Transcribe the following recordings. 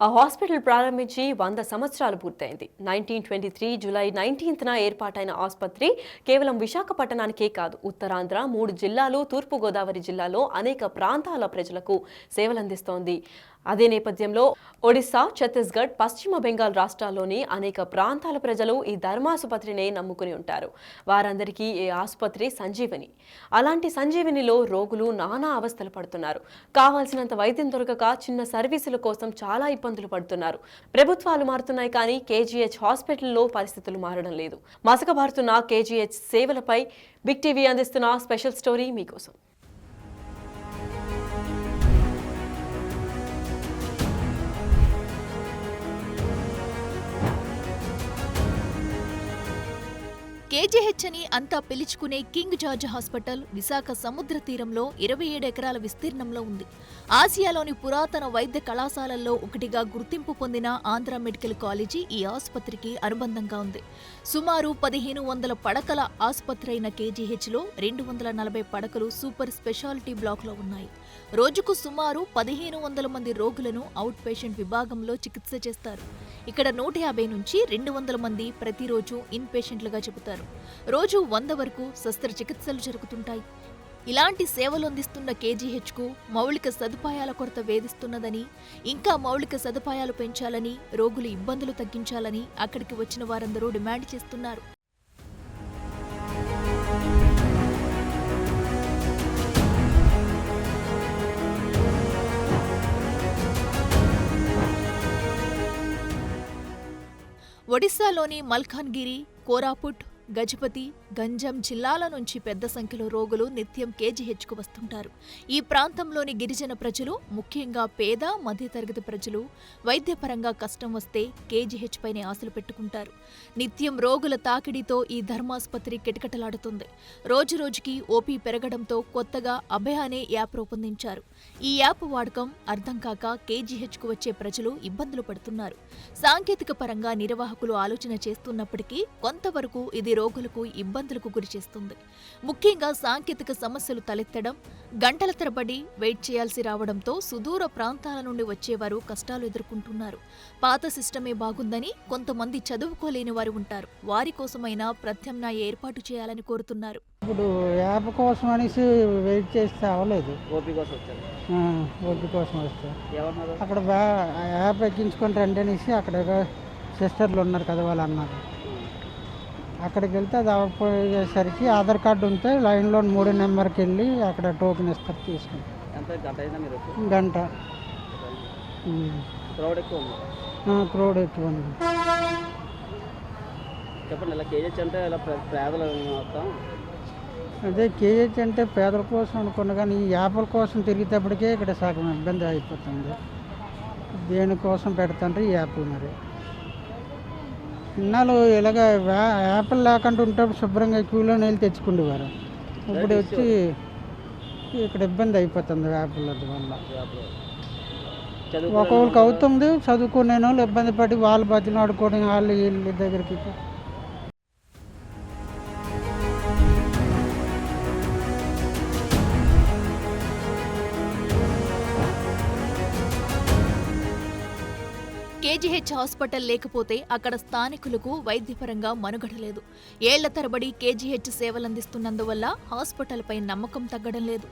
ఆ హాస్పిటల్ ప్రారంభించి 100 సంవత్సరాలు పూర్తయింది. 1923 జూలై 19న ఏర్పాటైన ఆసుపత్రి కేవలం విశాఖపట్టణానికే కాదు, ఉత్తరాంధ్ర, 3 జిల్లాలు, తూర్పుగోదావరి జిల్లాలో అనేక ప్రాంతాల ప్రజలకు సేవలందిస్తోంది. అదే నేపథ్యంలో ఒడిశా, ఛత్తీస్గఢ్, పశ్చిమ బెంగాల్ రాష్ట్రాల్లోని అనేక ప్రాంతాల ప్రజలు ఈ ధర్మాసుపత్రినే నమ్ముకుని ఉంటారు. వారందరికీ ఈ ఆసుపత్రి సంజీవని. అలాంటి సంజీవనిలో రోగులు నానా అవస్థలు పడుతున్నారు. కావాల్సినంత వైద్యం దొరకక చిన్న సర్వీసుల కోసం చాలా ఇబ్బందులు పడుతున్నారు. ప్రభుత్వాలు మారుతున్నాయి కానీ కేజీహెచ్ హాస్పిటల్లో పరిస్థితులు మారడం లేదు. మసకబారుతున్న కేజీహెచ్ సేవలపై బిగ్ టీవీ అందిస్తున్న స్పెషల్ స్టోరీ మీకోసం. కేజీహెచ్ అని అంతా పిలుచుకునే కింగ్ జార్జ్ హాస్పిటల్ విశాఖ సముద్ర తీరంలో 27 ఎకరాల విస్తీర్ణంలో ఉంది. ఆసియాలోని పురాతన వైద్య కళాశాలల్లో ఒకటిగా గుర్తింపు పొందిన ఆంధ్ర మెడికల్ కాలేజీ ఈ ఆసుపత్రికి అనుబంధంగా ఉంది. సుమారు 1500 పడకల ఆసుపత్రి అయిన కేజీహెచ్లో 240 పడకలు సూపర్ స్పెషాలిటీ బ్లాక్లో ఉన్నాయి. రోజుకు సుమారు 1500 మంది రోగులను అవుట్ పేషెంట్ విభాగంలో చికిత్స చేస్తారు. ఇక్కడ 150 నుంచి 200 మంది ప్రతిరోజు ఇన్ పేషెంట్లుగా చెబుతారు. రోజు 100 వరకు శస్త్రచికిత్సలు జరుగుతుంటాయి. ఇలాంటి సేవలు అందిస్తున్న కేజీహెచ్కు మౌలిక సదుపాయాల కొరత వేధిస్తున్నదని, ఇంకా మౌలిక సదుపాయాలు పెంచాలని, రోగుల ఇబ్బందులు తగ్గించాలని అక్కడికి వచ్చిన వారందరూ డిమాండ్ చేస్తున్నారు. ఒడిశాలోని మల్కాన్గిరి, కోరాపుట్, గజపతి, గంజం జిల్లాల నుంచి పెద్ద సంఖ్యలో రోగులు నిత్యం కేజీహెచ్కు వస్తుంటారు. ఈ ప్రాంతంలోని గిరిజన ప్రజలు, ముఖ్యంగా పేద, మధ్యతరగతి ప్రజలు వైద్యపరంగా కష్టం వస్తే కేజీహెచ్ పైనే ఆశలు పెట్టుకుంటారు. నిత్యం రోగుల తాకిడితో ఈ ధర్మాసుపత్రి కిటకిటలాడుతుంది. రోజురోజుకి ఓపీ పెరగడంతో కొత్తగా అభయ అనే యాప్ రూపొందించారు. ఈ యాప్ వాడకం అర్థం కాక కేజీహెచ్కు వచ్చే ప్రజలు ఇబ్బందులు పడుతున్నారు. సాంకేతిక పరంగా నిర్వాహకులు ఆలోచన చేస్తున్నప్పటికీ కొంతవరకు ఇది రోగులకు ఇబ్బందులకు గురిచేస్తుంది. ముఖ్యంగా సాంకేతిక సమస్యలు తలెత్తడం, గంటల తరబడి వెయిట్ చేయాల్సి రావడంతో సుదూర ప్రాంతాల నుండి వచ్చేవారు కష్టాలు ఎదుర్కొంటున్నారు. పాత సిస్టమే బాగుందని కొంతమంది చదువుకోలేని వారు ఉంటారు. వారి కోసమైనా ప్రత్యామ్నాయ ఏర్పాటు చేయాలని కోరుతున్నారు. ఇప్పుడు యాప్ కోసం అనేసి వెయిట్ చేస్తే అవ్వలేదు. ఓపీ కోసం వస్తే అక్కడ యాప్ ఎక్కించుకొని రండి అనేసి అక్కడ సిస్టర్లు ఉన్నారు కదా, వాళ్ళు అన్నారు. అక్కడికి వెళ్తే అది అవ్వకపోయేసరికి ఆధార్ కార్డు ఉంటే లైన్లో 3 నెంబర్కి వెళ్ళి అక్కడ టోకెన్ ఇస్తారు, తీసుకుంటాం. గంట. క్రౌడ్ ఎక్కువ ఉంది. అదే కేజీహెచ్ అంటే పేదల కోసం అనుకున్నా కానీ ఈ యాప్ల కోసం తిరిగేటప్పటికే ఇక్కడ సగం ఇబ్బంది అయిపోతుంది. దేనికోసం పెడతాంటే ఈ యాప్లు మరి ఇన్నాళ్ళు ఇలాగ యాప్లు లేకుండా ఉంటే శుభ్రంగా క్యూలో వెళ్ళి తెచ్చుకుండేవారు. ఇప్పుడు వచ్చి ఇక్కడ ఇబ్బంది అయిపోతుంది యాప్ల వల్ల. ఒక్కొక్కరికి అవుతుంది, చదువుకునే వాళ్ళు ఇబ్బంది పడి వాళ్ళు బతిని ఆడుకోవడం, వాళ్ళు వీళ్ళ దగ్గరికి. కేజీహెచ్ హాస్పిటల్ లేకపోతే అక్కడ స్థానికులకు వైద్యపరంగా మనుగడలేదు. ఏళ్ల తరబడి కేజీహెచ్ సేవలందిస్తున్నందువల్ల హాస్పిటల్పై నమ్మకం తగ్గడం లేదు.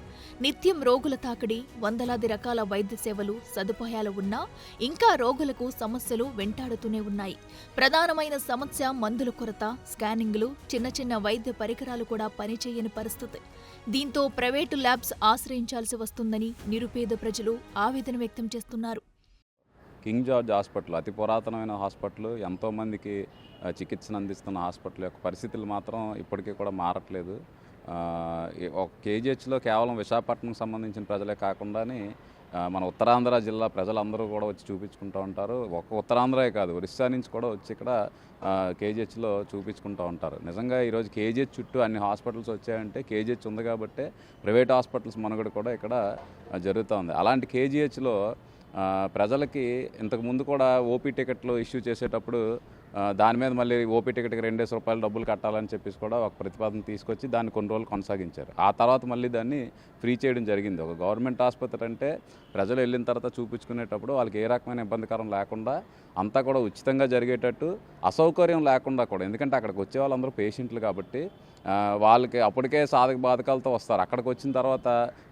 నిత్యం రోగుల తాకిడి, వందలాది రకాల వైద్య సేవలు, సదుపాయాలు ఉన్నా ఇంకా రోగులకు సమస్యలు వెంటాడుతూనే ఉన్నాయి. ప్రధానమైన సమస్య మందుల కొరత, స్కానింగ్లు, చిన్న చిన్న వైద్య పరికరాలు కూడా పనిచేయని పరిస్థితి. దీంతో ప్రైవేటు ల్యాబ్స్ ఆశ్రయించాల్సి వస్తుందని నిరుపేద ప్రజలు ఆవేదన వ్యక్తం చేస్తున్నారు. కింగ్ జార్జ్ హాస్పిటల్ అతి పురాతనమైన హాస్పిటల్, ఎంతోమందికి చికిత్సను అందిస్తున్న హాస్పిటల్ యొక్క పరిస్థితులు మాత్రం ఇప్పటికీ కూడా మారట్లేదు. ఒక కేజీహెచ్లో కేవలం విశాఖపట్నంకి సంబంధించిన ప్రజలే కాకుండానే మన ఉత్తరాంధ్ర జిల్లా ప్రజలందరూ కూడా వచ్చి చూపించుకుంటూ ఉంటారు. ఒక ఉత్తరాంధ్రే కాదు, ఒరిస్సా నుంచి కూడా వచ్చి ఇక్కడ కేజీహెచ్లో చూపించుకుంటూ ఉంటారు. నిజంగా ఈరోజు కేజీహెచ్ చుట్టూ అన్ని హాస్పిటల్స్ వచ్చాయంటే కేజీహెచ్ ఉంది కాబట్టి ప్రైవేట్ హాస్పిటల్స్ మనుగడ కూడా ఇక్కడ జరుగుతూ ఉంది. అలాంటి కేజీహెచ్లో ప్రజలకి ఇంతకుముందు కూడా ఓపీ టికెట్లు ఇష్యూ చేసేటప్పుడు దాని మీద మళ్ళీ ఓపీ టికెట్కి ₹2 డబ్బులు కట్టాలని చెప్పేసి కూడా ఒక ప్రతిపాదన తీసుకొచ్చి దాన్ని కొన్ని రోజులు కొనసాగించారు. ఆ తర్వాత మళ్ళీ దాన్ని ఫ్రీ చేయడం జరిగింది. ఒక గవర్నమెంట్ ఆసుపత్రి అంటే ప్రజలు వెళ్ళిన తర్వాత చూపించుకునేటప్పుడు వాళ్ళకి ఏ రకమైన ఇబ్బందికరం లేకుండా అంతా కూడా ఉచితంగా జరిగేటట్టు, అసౌకర్యం లేకుండా కూడా, ఎందుకంటే అక్కడికి వచ్చే వాళ్ళందరూ పేషెంట్లు కాబట్టి వాళ్ళకి అప్పటికే సాధక బాధకాలతో వస్తారు. అక్కడికి వచ్చిన తర్వాత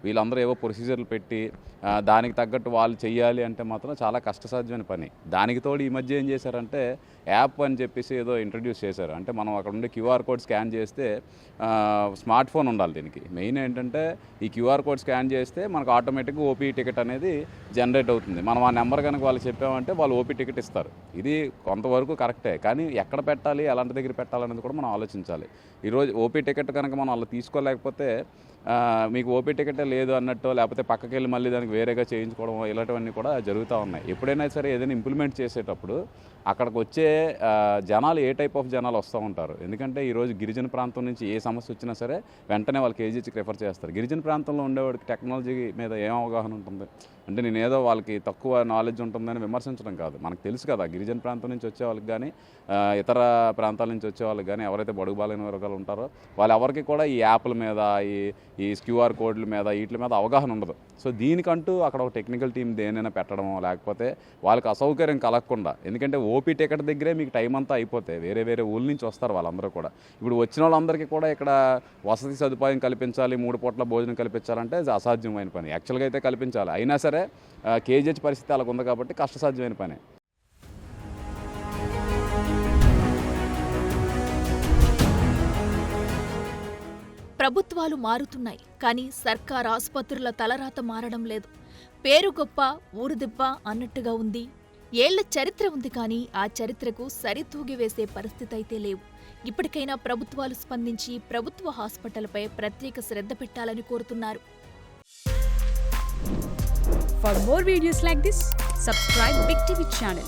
వీళ్ళందరూ ఏవో ప్రొసీజర్లు పెట్టి దానికి తగ్గట్టు వాళ్ళు చెయ్యాలి అంటే మాత్రం చాలా కష్టసాధ్యమైన పని. దానికి తోడు ఈ మధ్య ఏం చేశారంటే యాప్ అని చెప్పేసి ఏదో ఇంట్రడ్యూస్ చేశారు. అంటే మనం అక్కడ ఉండే QR కోడ్ స్కాన్ చేస్తే స్మార్ట్ ఫోన్ ఉండాలి దీనికి. మెయిన్ ఏంటంటే ఈ QR కోడ్ స్కాన్ చేస్తే మనకు ఆటోమేటిక్గా ఓపీ టికెట్ అనేది జనరేట్ అవుతుంది. మనం ఆ నెంబర్ కనుక వాళ్ళు చెప్పామంటే వాళ్ళు ఓపీ టికెట్ ఇస్తారు. ఇది కొంతవరకు కరెక్టే, కానీ ఎక్కడ పెట్టాలి, ఎలాంటి దగ్గర పెట్టాలనేది కూడా మనం ఆలోచించాలి. ఈరోజు ఓపీ టికెట్ కనుక మనం అలా తీసుకోలేకపోతే మీకు ఓపీ టికెటే లేదు అన్నట్టు, లేకపోతే పక్కకి వెళ్ళి మళ్ళీ దానికి వేరేగా చేయించుకోవడం, ఇలాంటివన్నీ కూడా జరుగుతూ ఉన్నాయి. ఎప్పుడైనా సరే ఏదైనా ఇంప్లిమెంట్ చేసేటప్పుడు అక్కడికి వచ్చే జనాలు ఏ టైప్ ఆఫ్ జనాలు వస్తూ ఉంటారు. ఎందుకంటే ఈరోజు గిరిజన ప్రాంతం నుంచి ఏ సమస్య వచ్చినా సరే వెంటనే వాళ్ళు కేజీహెచ్కి రిఫర్ చేస్తారు. గిరిజన ప్రాంతంలో ఉండేవాడికి టెక్నాలజీ మీద ఏం అవగాహన ఉంటుంది అంటే, నేనేదో వాళ్ళకి తక్కువ నాలెడ్జ్ ఉంటుందని విమర్శించడం కాదు. మనకు తెలుసు కదా, గిరిజన ప్రాంతం నుంచి వచ్చే వాళ్ళకి కానీ ఇతర ప్రాంతాల నుంచి వచ్చే వాళ్ళకి కానీ ఎవరైతే బడుగు బాలైన వర్గాలు ఉంటారో వాళ్ళెవరికి కూడా ఈ యాప్ల మీద, ఈ QR కోడ్ల మీద, వీటి మీద అవగాహన ఉండదు. సో దీనికంటూ అక్కడ ఒక టెక్నికల్ టీం దేనైనా పెట్టడమో, లేకపోతే వాళ్ళకి అసౌకర్యం కలగకుండా, ఎందుకంటే ఓపీ టికెట్ దగ్గరే మీకు టైం అంతా అయిపోతే వేరే వేరే ఊళ్ళ నుంచి వస్తారు వాళ్ళందరూ కూడా. ఇప్పుడు వచ్చిన వాళ్ళందరికీ కూడా ఇక్కడ వసతి సదుపాయం కల్పించాలి, 3 పూట్ల భోజనం కల్పించాలంటే అది అసాధ్యమైన పని. యాక్చువల్గా అయితే కల్పించాలి, అయినా సరే కేజీహెచ్ పరిస్థితి అలాగ ఉంది కాబట్టి కష్టసాధ్యమైన పని. ప్రభుత్వాలు మారుతున్నాయి, కానీ సర్కార్ ఆసుపత్రుల తలరాత మారడం లేదు. పేరు గొప్ప, ఊరు దెబ్బ అన్నట్టుగా ఉంది. ఏళ్ల చరిత్ర ఉంది, కానీ ఆ చరిత్రకు సరితూగి వేసే పరిస్థితి అయితే లేవు. ఇప్పటికైనా ప్రభుత్వాలు స్పందించి ప్రభుత్వ హాస్పిటల్పై ప్రత్యేక శ్రద్ధ పెట్టాలని కోరుతున్నారు. For more videos like this, subscribe Big TV channel.